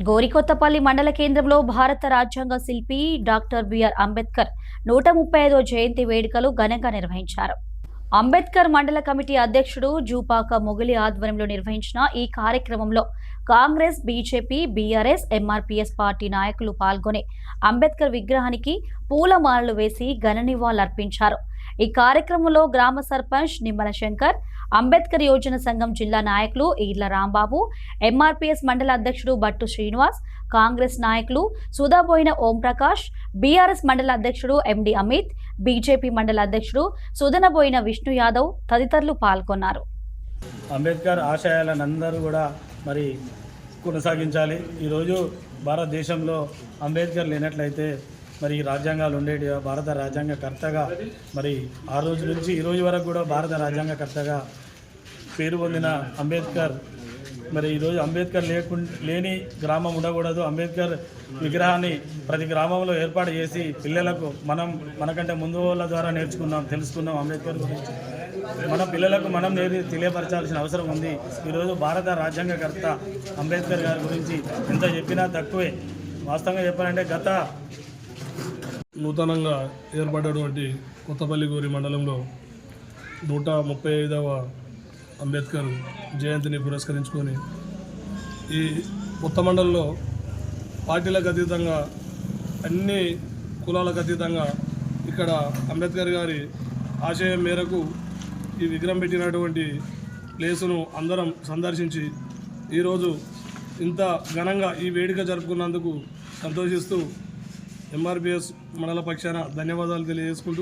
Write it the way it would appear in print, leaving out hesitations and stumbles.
గోరికొత్తపల్లి మండల కేంద్రంలో భారత రాజ్యాంగ శిల్పి డాక్టర్ బిఆర్ అంబేద్కర్ 135వ జయంతి వేడుకలు ఘనంగా నిర్వహించారు. అంబేద్కర్ మండల కమిటీ అధ్యక్షుడు జూపాక మొగలి ఆధ్వర్యంలో నిర్వహించిన ఈ కార్యక్రమంలో Congress, BJP, BRS, MRPS party నాయకులు పాల్గొని అంబేద్కర్ విగ్రహానికి పూలమాలలు వేసి ఘన నివాళులర్పించారు. ఈ కార్యక్రమంలో గ్రామ సర్పంచ్ నిమ్మల శంకర్, అంబేద్కర్ యోజన సంఘం జిల్లా నాయకులు ఈర్ల రాంబాబు, ఎంఆర్పీఎస్ మండల అధ్యక్షుడు బట్టు శ్రీనివాస్, కాంగ్రెస్ నాయకులు సుధాబోయిన ఓంప్రకాష్, బీఆర్ఎస్ మండల అధ్యక్షుడు ఎండి అమిత్, బీజేపీ మండల అధ్యక్షుడు సుధనబోయిన విష్ణు యాదవ్ తదితరులు పాల్గొన్నారు. అంబేద్కర్ ఆశయాలను అందరూ కూడా మరి కొనసాగించాలి. ఈరోజు భారతదేశంలో అంబేద్కర్ లేనట్లయితే మరి రాజ్యాంగాలు ఉండేటి. భారత రాజ్యాంగకర్తగా మరి ఆ రోజు నుంచి ఈ రోజు వరకు కూడా భారత రాజ్యాంగకర్తగా పేరు పొందిన అంబేద్కర్ మరి ఈరోజు అంబేద్కర్ లేని గ్రామం ఉండకూడదు. అంబేద్కర్ విగ్రహాన్ని ప్రతి గ్రామంలో ఏర్పాటు చేసి పిల్లలకు మనకంటే ముందు వాళ్ళ ద్వారా నేర్చుకున్నాం, తెలుసుకున్నాం. అంబేద్కర్ గురించి మన పిల్లలకు మనం తెలియపరచాల్సిన అవసరం ఉంది. ఈరోజు భారత రాజ్యాంగకర్త అంబేద్కర్ గారి గురించి ఎంత చెప్పినా తక్కువే. వాస్తవంగా చెప్పాలంటే గత నూతనంగా ఏర్పడినటువంటి కొత్తపల్లిగూరి మండలంలో 135వ అంబేద్కర్ జయంతిని పురస్కరించుకొని ఈ కొత్త మండలంలో పార్టీలకు అతీతంగా, అన్ని కులాలకు అతీతంగా ఇక్కడ అంబేద్కర్ గారి ఆశయం మేరకు ఈ విగ్రహం పెట్టినటువంటి ప్లేసును అందరం సందర్శించి ఈరోజు ఇంత ఘనంగా ఈ వేడుక జరుపుకున్నందుకు సంతోషిస్తూ ఎంఆర్పీఎస్ మండల పక్షాన ధన్యవాదాలు తెలియజేసుకుంటూ